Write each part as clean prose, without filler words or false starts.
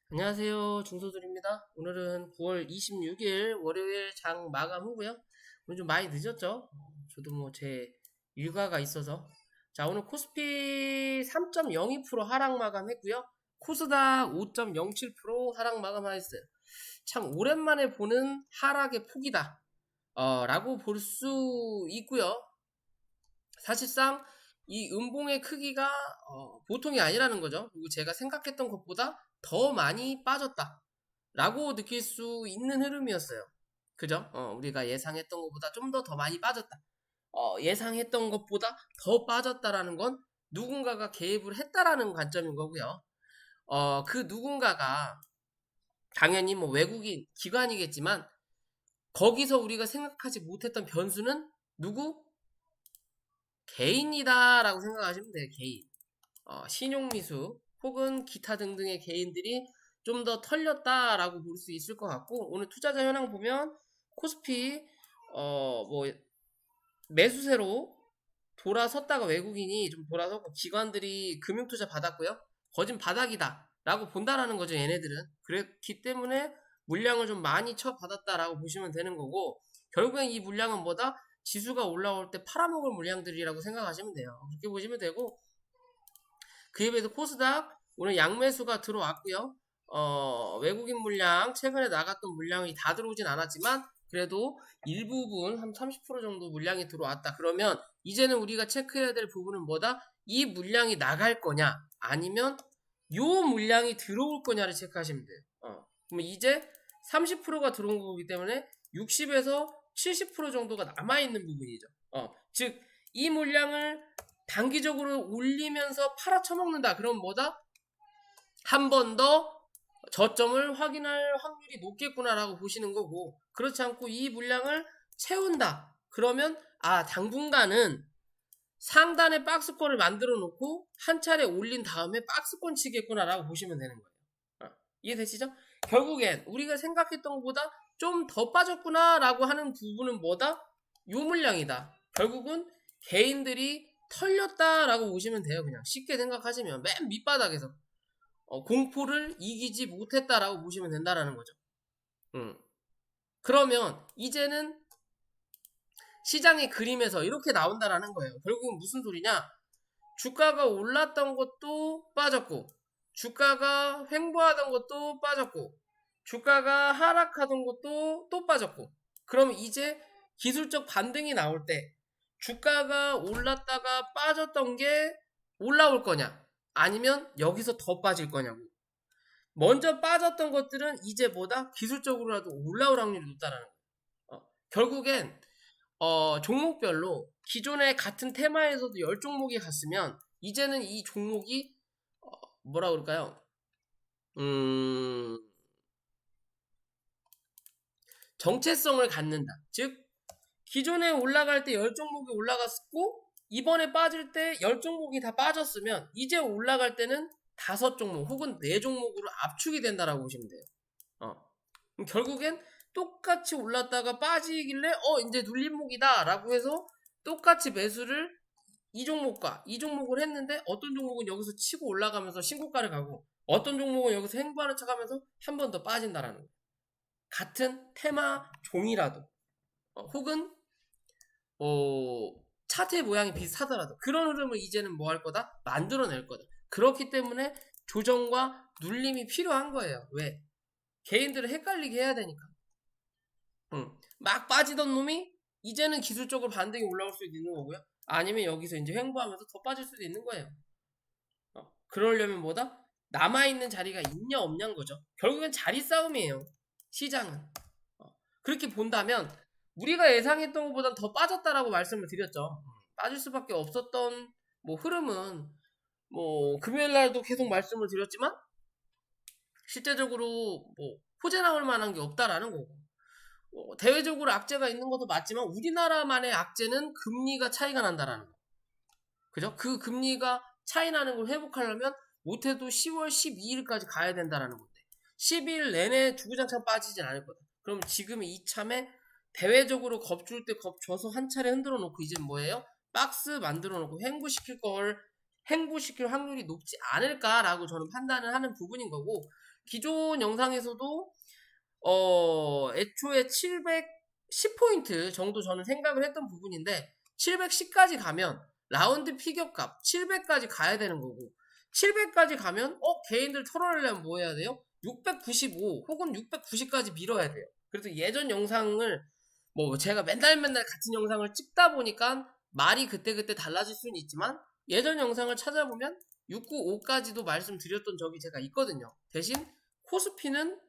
안녕하세요. 중소들입니다. 오늘은 9월 26일 월요일 장 마감 후고요. 오늘 좀 많이 늦었죠? 저도 뭐 제 일과가 있어서. 자, 오늘 코스피 3.02% 하락 마감했고요. 코스닥 5.07% 하락 마감하였어요. 참 오랜만에 보는 하락의 폭이다. 라고 볼 수 있고요. 사실상 이 음봉의 크기가 보통이 아니라는 거죠. 그리고 제가 생각했던 것보다 더 많이 빠졌다 라고 느낄 수 있는 흐름이었어요. 그죠? 우리가 예상했던 것보다 좀 더 많이 빠졌다. 예상했던 것보다 더 빠졌다라는 건 누군가가 개입을 했다라는 관점인 거고요. 그 누군가가 당연히 뭐 외국인 기관이겠지만 거기서 우리가 생각하지 못했던 변수는 누구? 개인이다라고 생각하시면 돼요. 개인. 신용미수 혹은 기타 등등의 개인들이 좀 더 털렸다라고 볼 수 있을 것 같고, 오늘 투자자 현황 보면 코스피 뭐 매수세로 돌아섰다가 외국인이 좀 돌아섰고 기관들이 금융투자 받았고요. 거진 바닥이다 라고 본다라는 거죠. 얘네들은. 그렇기 때문에 물량을 좀 많이 쳐받았다라고 보시면 되는 거고, 결국엔 이 물량은 뭐다? 지수가 올라올 때 팔아먹을 물량들이라고 생각하시면 돼요. 그렇게 보시면 되고, 그에 비해서 코스닥 오늘 양매수가 들어왔고요. 외국인 물량, 최근에 나갔던 물량이 다 들어오진 않았지만 그래도 일부분 한 30% 정도 물량이 들어왔다. 그러면 이제는 우리가 체크해야 될 부분은 뭐다? 이 물량이 나갈 거냐 아니면 요 물량이 들어올 거냐를 체크하시면 돼요. 그러면 이제 30%가 들어온 거기 때문에 60에서 70% 정도가 남아있는 부분이죠. 즉, 이 물량을 단기적으로 올리면서 팔아쳐먹는다. 그럼 뭐다? 한 번 더 저점을 확인할 확률이 높겠구나라고 보시는 거고, 그렇지 않고 이 물량을 채운다. 그러면 당분간은 상단에 박스권을 만들어 놓고 한 차례 올린 다음에 박스권 치겠구나라고 보시면 되는 거예요. 이해되시죠? 결국엔 우리가 생각했던 것보다 좀 더 빠졌구나라고 하는 부분은 뭐다? 요 물량이다. 결국은 개인들이 털렸다라고 보시면 돼요. 그냥 쉽게 생각하시면 맨 밑바닥에서 공포를 이기지 못했다라고 보시면 된다라는 거죠. 그러면 이제는 시장의 그림에서 이렇게 나온다라는 거예요. 결국은 무슨 소리냐? 주가가 올랐던 것도 빠졌고, 주가가 횡보하던 것도 빠졌고, 주가가 하락하던 것도 또 빠졌고, 그럼 이제 기술적 반등이 나올 때 주가가 올랐다가 빠졌던 게 올라올 거냐? 아니면 여기서 더 빠질 거냐고. 먼저 빠졌던 것들은 이제 뭐다? 기술적으로라도 올라올 확률이 높다라는 거예요. 결국엔 종목별로 기존의 같은 테마에서도 10종목이 갔으면 이제는 이 종목이 뭐라 그럴까요? 정체성을 갖는다. 즉 기존에 올라갈 때 10종목이 올라갔고 이번에 빠질 때 10종목이 다 빠졌으면 이제 올라갈 때는 5종목 혹은 4종목으로 압축이 된다라고 보시면 돼요. 그럼 결국엔 똑같이 올랐다가 빠지길래 이제 눌림목이다 라고 해서 똑같이 매수를 이 종목과 이 종목을 했는데 어떤 종목은 여기서 치고 올라가면서 신고가를 가고 어떤 종목은 여기서 횡보하는 척하면서 한 번 더 빠진다라는 거예요. 같은 테마 종이라도 혹은 차트의 모양이 비슷하더라도 그런 흐름을 이제는 뭐 할 거다? 만들어낼 거다. 그렇기 때문에 조정과 눌림이 필요한 거예요. 왜? 개인들을 헷갈리게 해야 되니까. 막 빠지던 놈이 이제는 기술적으로 반등이 올라올 수도 있는 거고요. 아니면 여기서 이제 횡보하면서 더 빠질 수도 있는 거예요. 그러려면 뭐다? 남아있는 자리가 있냐 없냐인 거죠. 결국엔 자리 싸움이에요. 시장은. 그렇게 본다면 우리가 예상했던 것보다 더 빠졌다라고 말씀을 드렸죠. 빠질 수밖에 없었던 뭐 흐름은 뭐 금요일 날도 계속 말씀을 드렸지만 실제적으로 뭐 호재 나올 만한 게 없다라는 거고 대외적으로 악재가 있는 것도 맞지만 우리나라만의 악재는 금리가 차이가 난다라는 거. 그죠? 그 금리가 차이 나는 걸 회복하려면 못해도 10월 12일까지 가야 된다라는 건데 12일 내내 주구장창 빠지진 않을 거다. 그럼 지금 이참에 대외적으로 겁줄 때 겁줘서 한 차례 흔들어 놓고 이제 뭐예요? 박스 만들어 놓고 횡보시킬 걸 행보시킬 확률이 높지 않을까라고 저는 판단을 하는 부분인 거고, 기존 영상에서도 애초에 710포인트 정도 저는 생각을 했던 부분인데 710까지 가면 라운드 피겨값 700까지 가야 되는 거고, 700까지 가면 개인들 털어내려면 뭐 해야 돼요? 695 혹은 690까지 밀어야 돼요. 그래서 예전 영상을 뭐 제가 맨날 같은 영상을 찍다 보니까 말이 그때그때 달라질 수는 있지만 예전 영상을 찾아보면 695까지도 말씀드렸던 적이 제가 있거든요. 대신 코스피는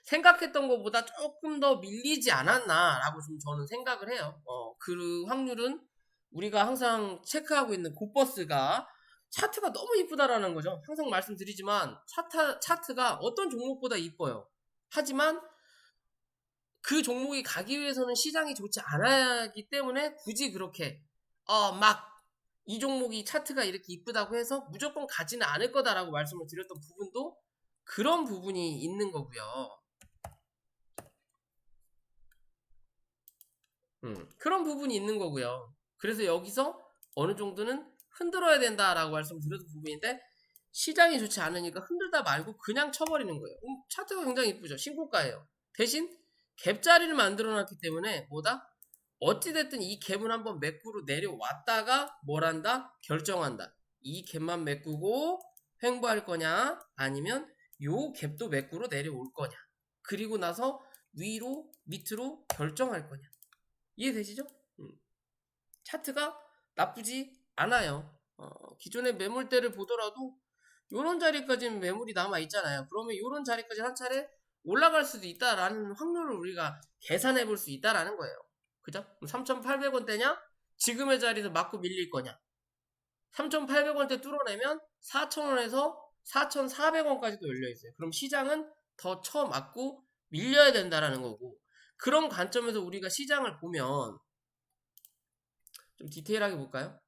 생각했던 것보다 조금 더 밀리지 않았나라고 좀 저는 생각을 해요. 그 확률은 우리가 항상 체크하고 있는 굿버스가 차트가 너무 이쁘다라는 거죠. 항상 말씀드리지만 차트가 어떤 종목보다 이뻐요. 하지만 그 종목이 가기 위해서는 시장이 좋지 않아야기 때문에 굳이 그렇게 막 이 종목이 차트가 이렇게 이쁘다고 해서 무조건 가지는 않을 거다라고 말씀을 드렸던 부분도 그런 부분이 있는 거고요. 그런 부분이 있는 거고요. 그래서 여기서 어느 정도는 흔들어야 된다라고 말씀드렸던 부분인데 시장이 좋지 않으니까 흔들다 말고 그냥 쳐버리는 거예요. 차트가 굉장히 이쁘죠. 신고가예요. 대신 갭자리를 만들어 놨기 때문에 뭐다? 어찌됐든 이 갭은 한번 메꾸로 내려왔다가 뭘 한다? 결정한다. 이 갭만 메꾸고 횡보할 거냐 아니면 요 갭도 메꾸로 내려올 거냐, 그리고 나서 위로 밑으로 결정할 거냐. 이해되시죠? 차트가 나쁘지 않아요. 기존의 매물대를 보더라도 요런 자리까지는 매물이 남아 있잖아요. 그러면 요런 자리까지 한 차례 올라갈 수도 있다라는 확률을 우리가 계산해 볼 수 있다라는 거예요. 그죠? 3,800원대냐? 지금의 자리에서 맞고 밀릴 거냐? 3,800원대 뚫어내면 4,000원에서 4,400원까지도 열려있어요. 그럼 시장은 더 쳐맞고 밀려야 된다라는 거고, 그런 관점에서 우리가 시장을 보면 좀 디테일하게 볼까요?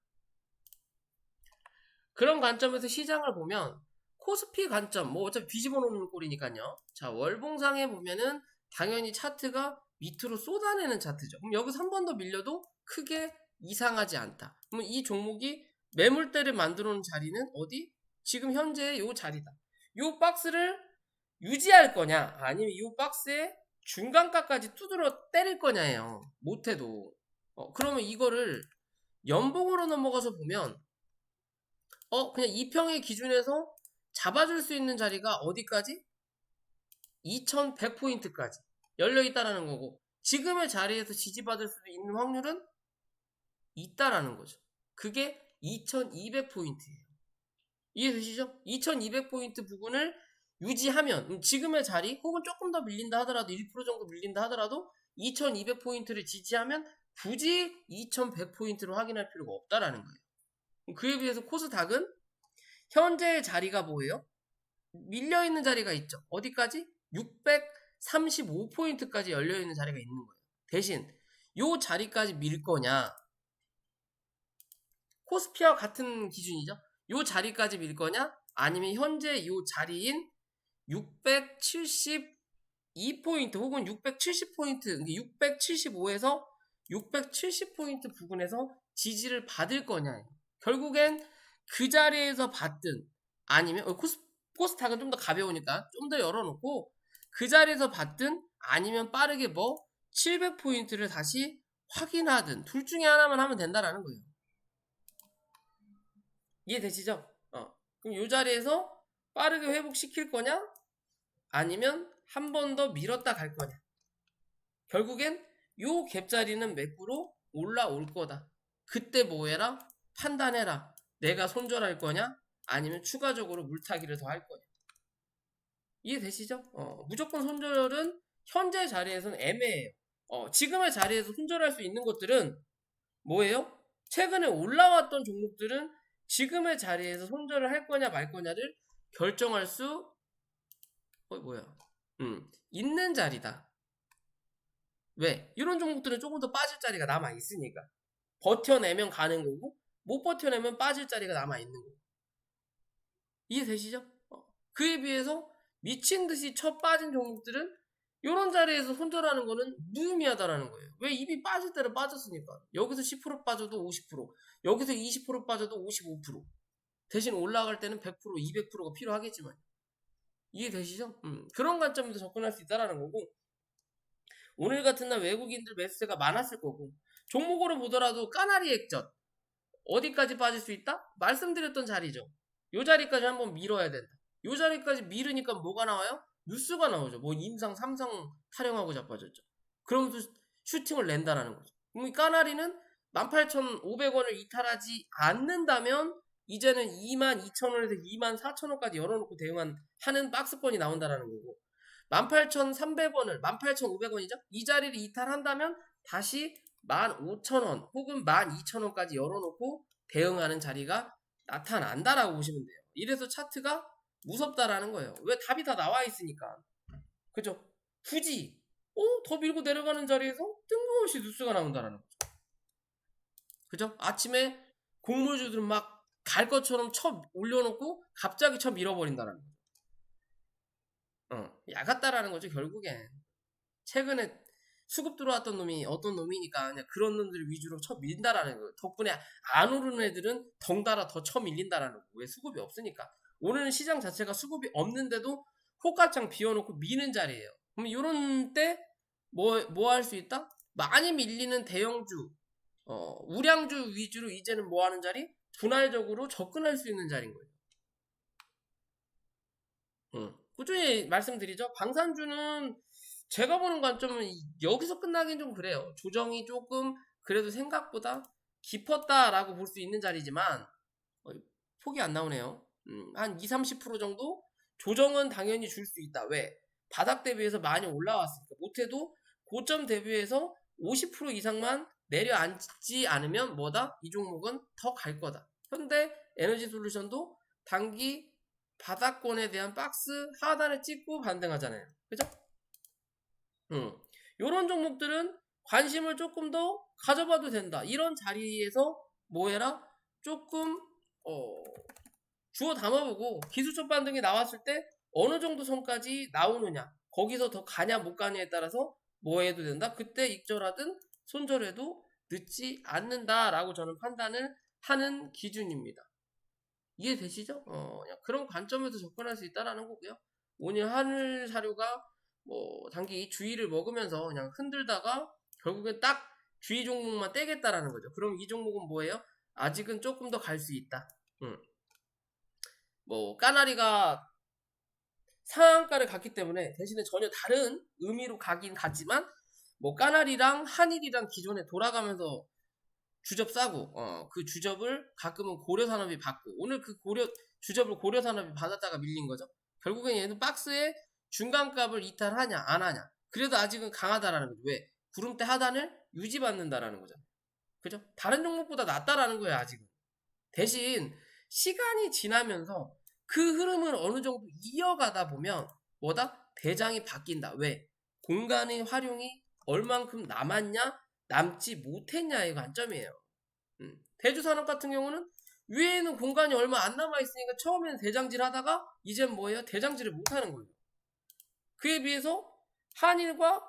그런 관점에서 시장을 보면 코스피 관점, 뭐 어차피 뒤집어 놓는 꼴이니까요. 자, 월봉상에 보면은 당연히 차트가 밑으로 쏟아내는 차트죠. 그럼 여기서 한 번 더 밀려도 크게 이상하지 않다. 그러면 이 종목이 매물대를 만들어 놓은 자리는 어디? 지금 현재의 요 자리다. 요 박스를 유지할 거냐 아니면 이 박스의 중간가까지 두드러 때릴 거냐예요. 못해도. 그러면 이거를 연봉으로 넘어가서 보면 그냥 2평의 기준에서 잡아줄 수 있는 자리가 어디까지? 2100포인트까지 열려있다라는 거고, 지금의 자리에서 지지받을 수도 있는 확률은 있다라는 거죠. 그게 2200포인트예요. 이해되시죠? 2200포인트 부분을 유지하면 지금의 자리 혹은 조금 더 밀린다 하더라도 1% 정도 밀린다 하더라도 2200포인트를 지지하면 굳이 2100포인트로 확인할 필요가 없다라는 거예요. 그에 비해서 코스닥은 현재의 자리가 뭐예요? 밀려있는 자리가 있죠. 어디까지? 635포인트까지 열려있는 자리가 있는 거예요. 대신 요 자리까지 밀 거냐, 코스피와 같은 기준이죠. 요 자리까지 밀 거냐 아니면 현재 요 자리인 672포인트 혹은 670포인트, 675에서 670포인트 부분에서 지지를 받을 거냐. 결국엔 그 자리에서 받든 아니면 코스닥은 좀 더 가벼우니까 좀 더 열어놓고 그 자리에서 받든 아니면 빠르게 700포인트를 다시 확인하든 둘 중에 하나만 하면 된다라는 거예요. 이해되시죠? 그럼 이 자리에서 빠르게 회복시킬 거냐? 아니면 한 번 더 밀었다 갈 거냐? 결국엔 요 갭자리는 매꾸로 올라올 거다. 그때 뭐 해라? 판단해라. 내가 손절할 거냐? 아니면 추가적으로 물타기를 더 할 거냐? 이해되시죠? 무조건 손절은 현재 자리에서는 애매해요. 지금의 자리에서 손절할 수 있는 것들은 뭐예요? 최근에 올라왔던 종목들은 지금의 자리에서 손절을 할 거냐 말 거냐를 결정할 수 있는 자리다. 왜? 이런 종목들은 조금 더 빠질 자리가 남아 있으니까. 버텨내면 가는 거고 못 버텨내면 빠질 자리가 남아 있는 거고. 이해되시죠? 그에 비해서 미친 듯이 첫 빠진 종목들은 이런 자리에서 손절하는 거는 무의미하다라는 거예요. 왜? 이미 빠질 대로 빠졌으니까. 여기서 10% 빠져도 50%, 여기서 20% 빠져도 55%. 대신 올라갈 때는 100%, 200%가 필요하겠지만. 이해되시죠? 그런 관점에서 접근할 수 있다라는 거고, 오늘 같은 날 외국인들 매수세가 많았을 거고, 종목으로 보더라도 까나리 액젓 어디까지 빠질 수 있다? 말씀드렸던 자리죠. 요 자리까지 한번 밀어야 된다. 요 자리까지 밀으니까 뭐가 나와요? 뉴스가 나오죠. 뭐 임상, 삼성 타령하고 자빠졌죠. 그러면서 슈팅을 낸다라는 거죠. 그럼 이 까나리는 18,500원을 이탈하지 않는다면 이제는 22,000원에서 24,000원까지 열어놓고 대응하는 박스권이 나온다라는 거고, 18,300원을 18,500원이죠. 이 자리를 이탈한다면 다시 15,000원 혹은 12,000원까지 열어놓고 대응하는 자리가 나타난다라고 보시면 돼요. 이래서 차트가 무섭다라는 거예요. 왜? 답이 다 나와 있으니까. 그죠? 굳이 더 밀고 내려가는 자리에서 뜬금없이 뉴스가 나온다라는 거죠. 그죠? 아침에 곡물주들은 막 갈 것처럼 쳐 올려놓고 갑자기 쳐 밀어버린다라는 거죠. 야같다라는 거죠. 결국엔 최근에 수급 들어왔던 놈이 어떤 놈이니까 그냥 그런 놈들 위주로 쳐 밀린다라는 거예요. 덕분에 안 오르는 애들은 덩달아 더 쳐 밀린다라는 거예요. 왜? 수급이 없으니까. 오늘은 시장 자체가 수급이 없는데도 호가창 비워놓고 미는 자리예요. 그럼 이런 때 뭐 할 수 있다? 많이 밀리는 대형주, 우량주 위주로 이제는 뭐 하는 자리? 분할적으로 접근할 수 있는 자리인 거예요. 꾸준히 말씀드리죠. 방산주는 제가 보는 관점은 여기서 끝나긴 좀 그래요. 조정이 조금 그래도 생각보다 깊었다라고 볼 수 있는 자리지만 폭이 안 나오네요. 한 2-30% 정도 조정은 당연히 줄 수 있다. 왜? 바닥 대비해서 많이 올라왔으니까. 못해도 고점 대비해서 50% 이상만 내려앉지 않으면 뭐다? 이 종목은 더 갈 거다. 현대 에너지 솔루션도 단기 바닥권에 대한 박스 하단을 찍고 반등하잖아요. 그죠? 요런 종목들은 관심을 조금 더 가져봐도 된다. 이런 자리에서 뭐해라? 조금 주워 담아보고 기술적 반등이 나왔을 때 어느 정도 선까지 나오느냐, 거기서 더 가냐 못 가냐에 따라서 뭐 해도 된다. 그때 익절하든 손절해도 늦지 않는다라고 저는 판단을 하는 기준입니다. 이해되시죠? 그냥 그런 관점에서 접근할 수 있다라는 거고요. 오늘 하늘 사료가 뭐 단기 주의를 먹으면서 그냥 흔들다가 결국엔 딱 주의 종목만 떼겠다라는 거죠. 그럼 이 종목은 뭐예요? 아직은 조금 더 갈 수 있다. 뭐 까나리가 상한가를 갔기 때문에 대신에 전혀 다른 의미로 가긴 갔지만 뭐 까나리랑 한일이랑 기존에 돌아가면서 주접 싸고 그 주접을 가끔은 고려산업이 받고 오늘 그 주접을 고려산업이 받았다가 밀린 거죠. 결국엔 얘는 박스에 중간값을 이탈하냐 안 하냐. 그래도 아직은 강하다라는 거죠. 왜? 구름대 하단을 유지받는다라는 거잖아요. 그죠? 다른 종목보다 낫다라는 거예요. 아직은. 대신 시간이 지나면서 그 흐름을 어느 정도 이어가다 보면 뭐다? 대장이 바뀐다. 왜? 공간의 활용이 얼만큼 남았냐 남지 못했냐의 관점이에요. 대주산업 같은 경우는 위에는 공간이 얼마 안 남아있으니까 처음에는 대장질 하다가 이젠 뭐예요? 대장질을 못하는 거예요. 그에 비해서 한일과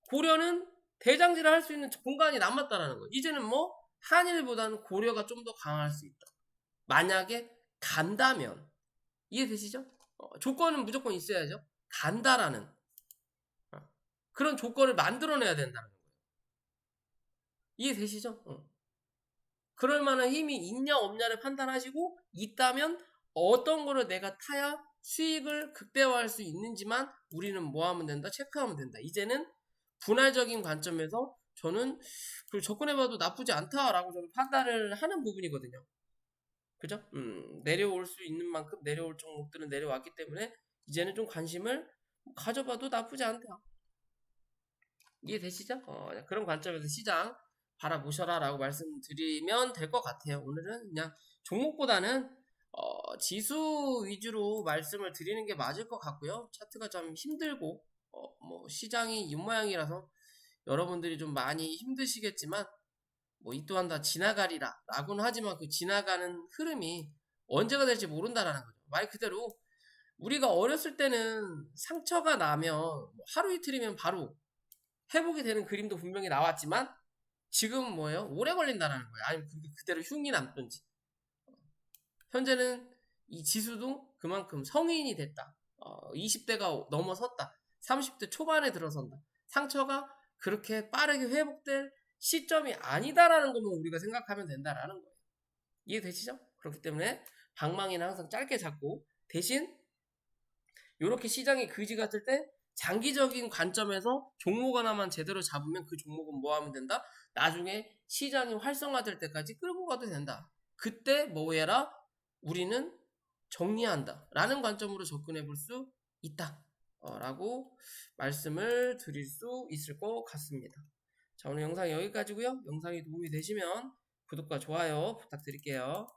고려는 대장질을 할 수 있는 공간이 남았다라는 거예요. 이제는 뭐 한일보다는 고려가 좀 더 강할 수 있다. 만약에 간다면 이해되시죠? 조건은 무조건 있어야죠. 간다라는 그런 조건을 만들어내야 된다는 거예요. 이해되시죠? 그럴 만한 힘이 있냐 없냐를 판단하시고 있다면 어떤 거를 내가 타야 수익을 극대화할 수 있는지만 우리는 뭐 하면 된다? 체크하면 된다. 이제는 분할적인 관점에서 저는 그걸 접근해봐도 나쁘지 않다라고 저는 판단을 하는 부분이거든요. 그죠? 내려올 수 있는 만큼 내려올 종목들은 내려왔기 때문에 이제는 좀 관심을 가져봐도 나쁘지 않다. 이해되시죠? 그런 관점에서 시장 바라보셔라 라고 말씀드리면 될 것 같아요. 오늘은 그냥 종목보다는 지수 위주로 말씀을 드리는 게 맞을 것 같고요. 차트가 좀 힘들고 뭐 시장이 이 모양이라서 여러분들이 좀 많이 힘드시겠지만 뭐 이 또한 다 지나가리라 라고는 하지만 그 지나가는 흐름이 언제가 될지 모른다라는 거죠. 말 그대로 우리가 어렸을 때는 상처가 나면 하루 이틀이면 바로 회복이 되는 그림도 분명히 나왔지만 지금 뭐예요? 오래 걸린다는 거예요. 아니면 그대로 흉이 남든지. 현재는 이 지수도 그만큼 성인이 됐다. 20대가 넘어섰다. 30대 초반에 들어선다. 상처가 그렇게 빠르게 회복될 시점이 아니다라는 것만 우리가 생각하면 된다라는 거예요. 이해되시죠? 그렇기 때문에 방망이는 항상 짧게 잡고 대신 이렇게 시장이 그지 같을 때 장기적인 관점에서 종목 하나만 제대로 잡으면 그 종목은 뭐 하면 된다? 나중에 시장이 활성화될 때까지 끌고 가도 된다. 그때 뭐 해라? 우리는 정리한다 라는 관점으로 접근해 볼 수 있다 라고 말씀을 드릴 수 있을 것 같습니다. 자, 오늘 영상 여기까지고요. 영상이 도움이 되시면 구독과 좋아요 부탁드릴게요.